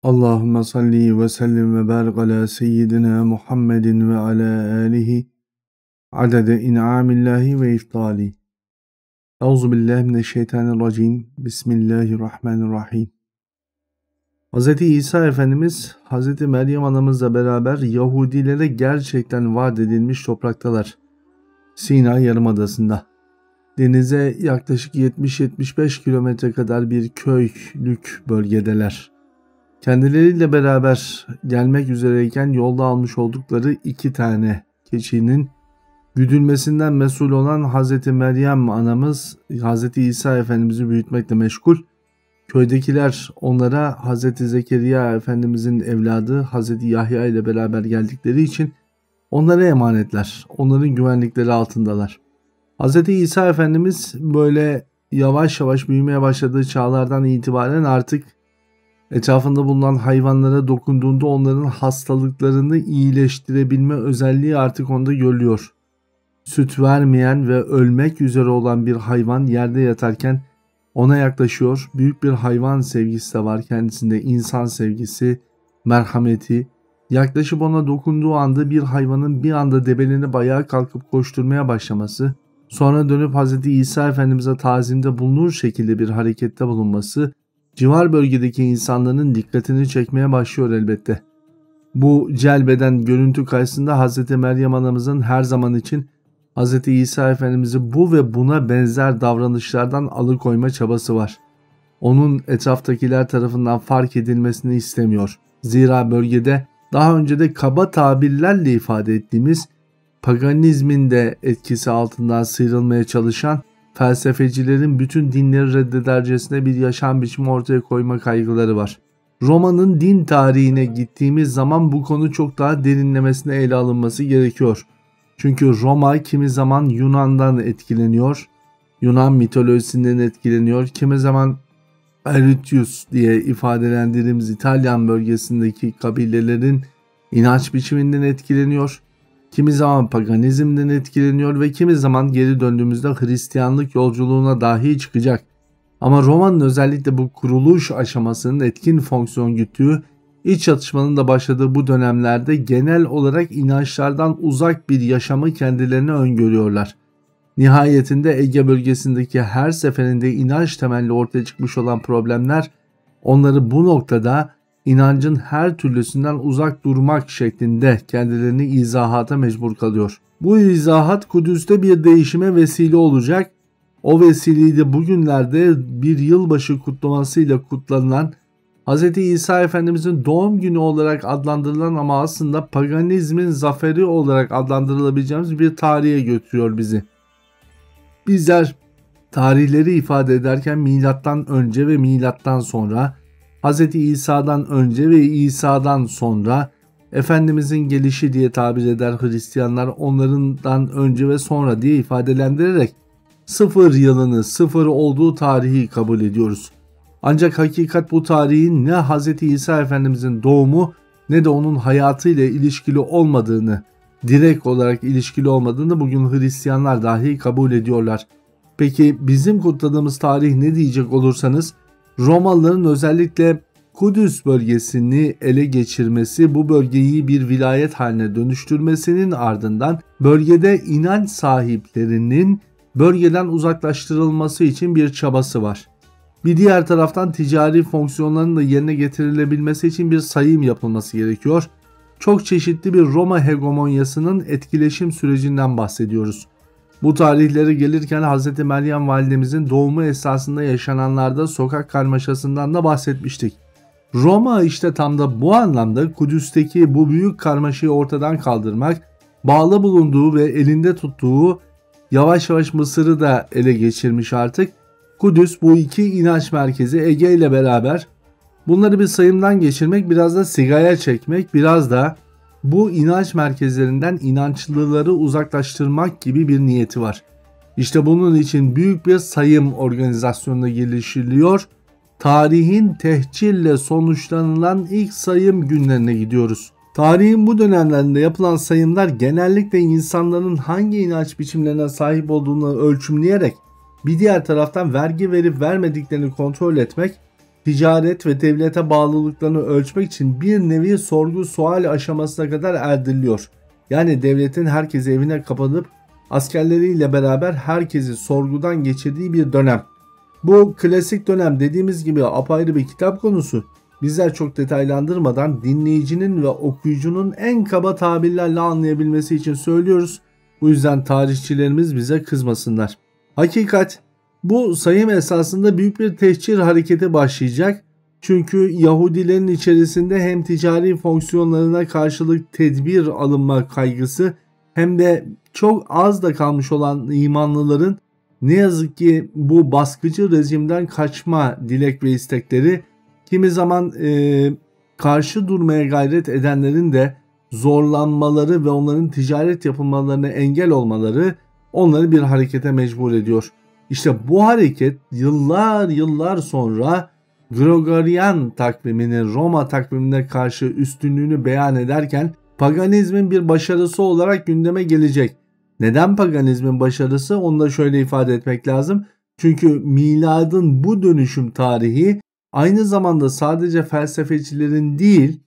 Allahümme salli ve sellim ve barik ala seyyidina Muhammedin ve ala alihi adede in'amillahi ve iftali. Euzubillahimineşşeytanirracim. Bismillahirrahmanirrahim. Hz. İsa Efendimiz, Hz. Meryem anamızla beraber Yahudilere gerçekten vaat edilmiş topraktalar. Sina Yarımadası'nda. Denize yaklaşık 70-75 kilometre kadar bir köylük bölgedeler. Kendileriyle beraber gelmek üzereyken yolda almış oldukları 2 tane keçinin güdülmesinden mesul olan Hz. Meryem anamız Hz. İsa Efendimiz'i büyütmekle meşgul. Köydekiler onlara Hz. Zekeriya Efendimiz'in evladı Hz. Yahya ile beraber geldikleri için onlara emanetler, onların güvenlikleri altındalar. Hz. İsa Efendimiz böyle yavaş yavaş büyümeye başladığı çağlardan itibaren artık etrafında bulunan hayvanlara dokunduğunda onların hastalıklarını iyileştirebilme özelliği artık onda görülüyor. Süt vermeyen ve ölmek üzere olan bir hayvan yerde yatarken ona yaklaşıyor. Büyük bir hayvan sevgisi de var kendisinde, insan sevgisi, merhameti. Yaklaşıp ona dokunduğu anda bir hayvanın bir anda debelenip ayağa kalkıp koşturmaya başlaması, sonra dönüp Hz. İsa Efendimiz'e tazimde bulunur şekilde bir harekette bulunması, civar bölgedeki insanların dikkatini çekmeye başlıyor elbette. Bu celbeden görüntü karşısında Hz. Meryem anamızın her zaman için Hz. İsa Efendimiz'i bu ve buna benzer davranışlardan alıkoyma çabası var. Onun etraftakiler tarafından fark edilmesini istemiyor. Zira bölgede daha önce de kaba tabirlerle ifade ettiğimiz paganizmin de etkisi altından sıyrılmaya çalışan felsefecilerin bütün dinleri reddedercesine bir yaşam biçimi ortaya koyma kaygıları var. Roma'nın din tarihine gittiğimiz zaman bu konu çok daha derinlemesine ele alınması gerekiyor. Çünkü Roma kimi zaman Yunan'dan etkileniyor, Yunan mitolojisinden etkileniyor, kimi zaman Aretius diye ifadelendirdiğimiz İtalyan bölgesindeki kabilelerin inanç biçiminden etkileniyor. Kimi zaman paganizmden etkileniyor ve kimi zaman geri döndüğümüzde Hristiyanlık yolculuğuna dahi çıkacak. Ama Roma'nın özellikle bu kuruluş aşamasının etkin fonksiyon güttüğü, iç çatışmanın da başladığı bu dönemlerde genel olarak inançlardan uzak bir yaşamı kendilerine öngörüyorlar. Nihayetinde Ege bölgesindeki her seferinde inanç temelli ortaya çıkmış olan problemler onları bu noktada inancın her türlüsünden uzak durmak şeklinde kendilerini izahata mecbur kalıyor. Bu izahat Kudüs'te bir değişime vesile olacak. O vesileyi de bugünlerde bir yılbaşı kutlamasıyla kutlanılan Hz. İsa Efendimizin doğum günü olarak adlandırılan ama aslında paganizmin zaferi olarak adlandırılabileceğimiz bir tarihe götürüyor bizi. Bizler tarihleri ifade ederken milattan önce ve milattan sonra, Hz. İsa'dan önce ve İsa'dan sonra, Efendimizin gelişi diye tabir eder Hristiyanlar, onlarından önce ve sonra diye ifadelendirerek 0 yılını, 0 olduğu tarihi kabul ediyoruz. Ancak hakikat bu tarihin ne Hz. İsa Efendimizin doğumu ne de onun hayatıyla ilişkili olmadığını, direkt olarak ilişkili olmadığını bugün Hristiyanlar dahi kabul ediyorlar. Peki bizim kutladığımız tarih ne diyecek olursanız, Romalıların özellikle Kudüs bölgesini ele geçirmesi, bu bölgeyi bir vilayet haline dönüştürmesinin ardından bölgede inanç sahiplerinin bölgeden uzaklaştırılması için bir çabası var. Bir diğer taraftan ticari fonksiyonların da yerine getirilebilmesi için bir sayım yapılması gerekiyor. Çok çeşitli bir Roma hegemonyasının etkileşim sürecinden bahsediyoruz. Bu tarihlere gelirken Hz. Meryem validemizin doğumu esasında yaşananlarda sokak karmaşasından da bahsetmiştik. Roma işte tam da bu anlamda Kudüs'teki bu büyük karmaşayı ortadan kaldırmak, bağlı bulunduğu ve elinde tuttuğu yavaş yavaş Mısır'ı da ele geçirmiş artık. Kudüs bu iki inanç merkezi Ege ile beraber bunları bir sayımdan geçirmek, biraz da sigaya çekmek, biraz da bu inanç merkezlerinden inançlıları uzaklaştırmak gibi bir niyeti var. İşte bunun için büyük bir sayım organizasyonuna girişiliyor. Tarihin tehcirle sonuçlanılan ilk sayım günlerine gidiyoruz. Tarihin bu dönemlerinde yapılan sayımlar genellikle insanların hangi inanç biçimlerine sahip olduğunu ölçümleyerek bir diğer taraftan vergi verip vermediklerini kontrol etmek, ticaret ve devlete bağlılıklarını ölçmek için bir nevi sorgu sual aşamasına kadar erdiriliyor. Yani devletin herkesi evine kapatıp askerleriyle beraber herkesi sorgudan geçirdiği bir dönem. Bu klasik dönem dediğimiz gibi apayrı bir kitap konusu. Bizler çok detaylandırmadan dinleyicinin ve okuyucunun en kaba tabirlerle anlayabilmesi için söylüyoruz. Bu yüzden tarihçilerimiz bize kızmasınlar. Hakikat, bu sayım esasında büyük bir tehcir hareketi başlayacak. Çünkü Yahudilerin içerisinde hem ticari fonksiyonlarına karşılık tedbir alınma kaygısı hem de çok az da kalmış olan imanlıların ne yazık ki bu baskıcı rejimden kaçma dilek ve istekleri, kimi zaman karşı durmaya gayret edenlerin de zorlanmaları ve onların ticaret yapılmalarına engel olmaları onları bir harekete mecbur ediyor. İşte bu hareket yıllar sonra Gregorian takviminin Roma takvimine karşı üstünlüğünü beyan ederken paganizmin bir başarısı olarak gündeme gelecek. Neden paganizmin başarısı? Onu da şöyle ifade etmek lazım. Çünkü miladın bu dönüşüm tarihi aynı zamanda sadece felsefecilerin değil,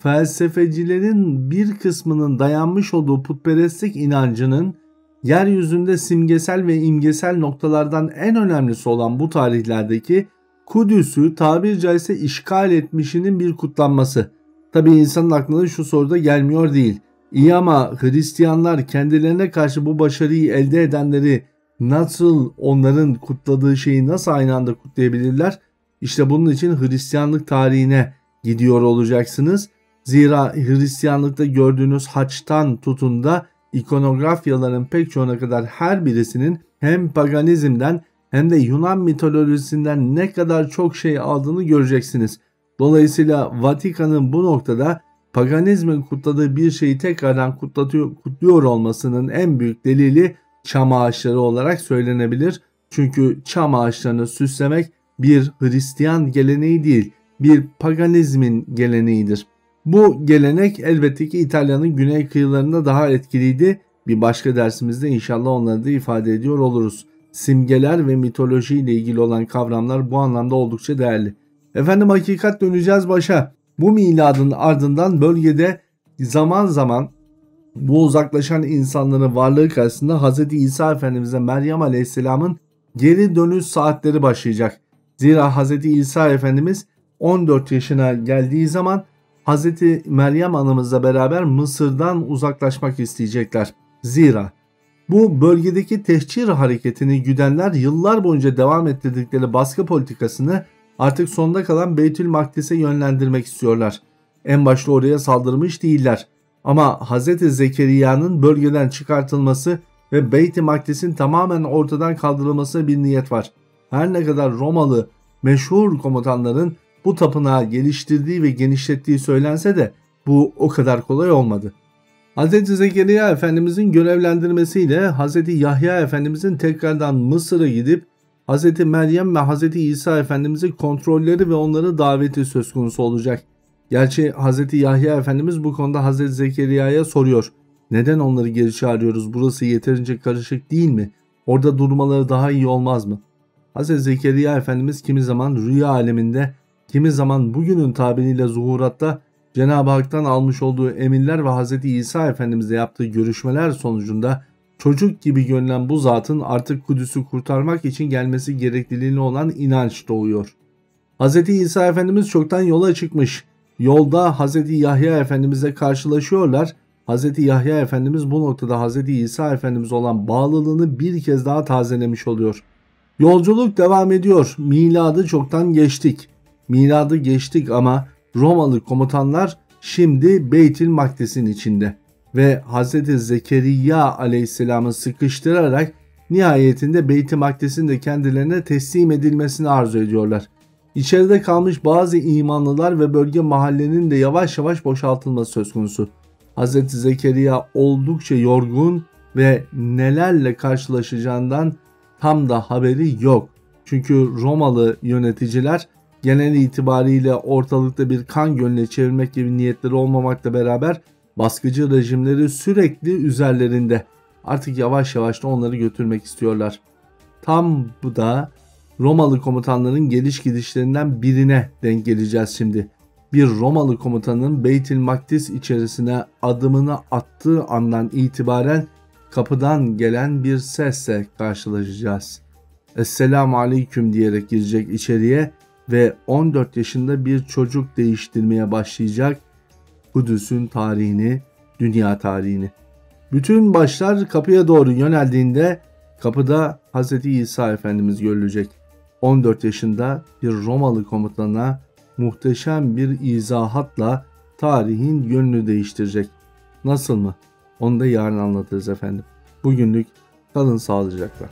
felsefecilerin bir kısmının dayanmış olduğu putperestlik inancının yeryüzünde simgesel ve imgesel noktalardan en önemlisi olan bu tarihlerdeki Kudüs'ü tabiri caizse işgal etmişinin bir kutlanması. Tabi insanın aklına şu soru da gelmiyor değil. İyi ama Hristiyanlar kendilerine karşı bu başarıyı elde edenleri nasıl, onların kutladığı şeyi nasıl aynı anda kutlayabilirler? İşte bunun için Hristiyanlık tarihine gidiyor olacaksınız. Zira Hristiyanlıkta gördüğünüz haçtan tutun da ikonografyaların pek çoğuna kadar her birisinin hem paganizmden hem de Yunan mitolojisinden ne kadar çok şey aldığını göreceksiniz. Dolayısıyla Vatikan'ın bu noktada paganizmin kutladığı bir şeyi tekrardan kutluyor olmasının en büyük delili çam ağaçları olarak söylenebilir. Çünkü çam ağaçlarını süslemek bir Hristiyan geleneği değil, bir paganizmin geleneğidir. Bu gelenek elbette ki İtalya'nın güney kıyılarında daha etkiliydi. Bir başka dersimizde inşallah onları da ifade ediyor oluruz. Simgeler ve mitoloji ile ilgili olan kavramlar bu anlamda oldukça değerli. Efendim, hakikat döneceğiz başa. Bu miladın ardından bölgede zaman zaman bu uzaklaşan insanların varlığı karşısında Hz. İsa Efendimiz'e Meryem Aleyhisselam'ın geri dönüş saatleri başlayacak. Zira Hz. İsa Efendimiz 14 yaşına geldiği zaman Hz. Meryem anamızla beraber Mısır'dan uzaklaşmak isteyecekler. Zira bu bölgedeki tehcir hareketini güdenler yıllar boyunca devam ettirdikleri baskı politikasını artık sonda kalan Beytül Makdis'e yönlendirmek istiyorlar. En başta oraya saldırmış değiller. Ama Hz. Zekeriya'nın bölgeden çıkartılması ve Beyt-i Makdis'in tamamen ortadan kaldırılmasına bir niyet var. Her ne kadar Romalı meşhur komutanların bu tapınağı geliştirdiği ve genişlettiği söylense de bu o kadar kolay olmadı. Hz. Zekeriya Efendimizin görevlendirmesiyle Hz. Yahya Efendimizin tekrardan Mısır'a gidip Hz. Meryem ve Hz. İsa Efendimizin kontrolleri ve onları daveti söz konusu olacak. Gerçi Hz. Yahya Efendimiz bu konuda Hz. Zekeriya'ya soruyor. Neden onları geri çağırıyoruz? Burası yeterince karışık değil mi? Orada durmaları daha iyi olmaz mı? Hz. Zekeriya Efendimiz kimi zaman rüya aleminde, kimi zaman bugünün tabiriyle zuhuratta Cenab-ı Hak'tan almış olduğu emirler ve Hz. İsa Efendimizle yaptığı görüşmeler sonucunda çocuk gibi görünen bu zatın artık Kudüs'ü kurtarmak için gelmesi gerekliliğine olan inanç doğuyor. Hz. İsa Efendimiz çoktan yola çıkmış. Yolda Hz. Yahya Efendimizle karşılaşıyorlar. Hz. Yahya Efendimiz bu noktada Hz. İsa Efendimiz olan bağlılığını bir kez daha tazelemiş oluyor. Yolculuk devam ediyor. Miladı çoktan geçtik. Miladı geçtik ama Romalı komutanlar şimdi Beytül Makdis'in içinde ve Hz. Zekeriya Aleyhisselam'ı sıkıştırarak nihayetinde Beyt-i Makdis'in de kendilerine teslim edilmesini arzu ediyorlar. İçeride kalmış bazı imanlılar ve bölge mahallenin de yavaş yavaş boşaltılması söz konusu. Hz. Zekeriya oldukça yorgun ve nelerle karşılaşacağından tam da haberi yok. Çünkü Romalı yöneticiler genel itibariyle ortalıkta bir kan gölüne çevirmek gibi niyetleri olmamakla beraber baskıcı rejimleri sürekli üzerlerinde. Artık yavaş yavaş da onları götürmek istiyorlar. Tam bu da Romalı komutanların geliş gidişlerinden birine denk geleceğiz şimdi. Bir Romalı komutanın Beytül Makdis içerisine adımını attığı andan itibaren kapıdan gelen bir sesle karşılaşacağız. Esselamu Aleyküm diyerek girecek içeriye ve 14 yaşında bir çocuk değiştirmeye başlayacak Kudüs'ün tarihini, dünya tarihini. Bütün başlar kapıya doğru yöneldiğinde kapıda Hz. İsa Efendimiz görülecek. 14 yaşında bir Romalı komutana muhteşem bir izahatla tarihin yönünü değiştirecek. Nasıl mı? Onu da yarın anlatırız efendim. Bugünlük kalın sağlıcakla.